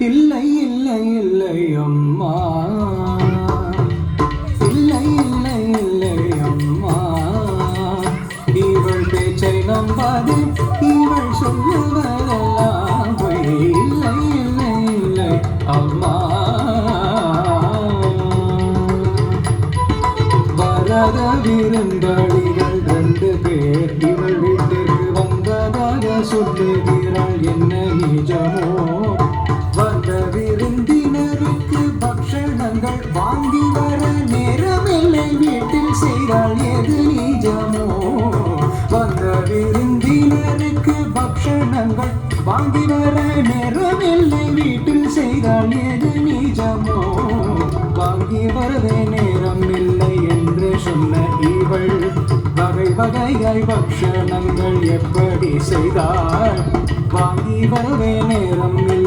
இல்லை இல்லை இல்லை அம்மா, இல்லை இல்லை இல்லை அம்மா. இவள் பேச்சை நம்பாது, இவள் சொல்லுவதெல்லாம் பொய். இல்லை இல்லை இல்லை அம்மா. வரத விருந்தாளிகள் 2 பேர் இவள் வீட்டுக்கு வந்ததாக சொல்லுகிறாள், என்ன நிஜமோ? வந்த விருந்தினருக்கு பக்ஷணங்கள் வாங்கி வர நேரமில்லை, வீட்டில் செய்தால் எது நிஜமோ? வந்த விருந்தினருக்கு பக்ஷணங்கள் வாங்கி வர நேரமில்லை, வீட்டில் செய்தால் எது நிஜமோ? வாங்கி வரவே நேரம் இல்லை என்று சொன்ன இவள் வகை வகையாய் பக்ஷணங்கள் எப்படி செய்தாள்? வாங்கி வரவே நேரம் இல்லை.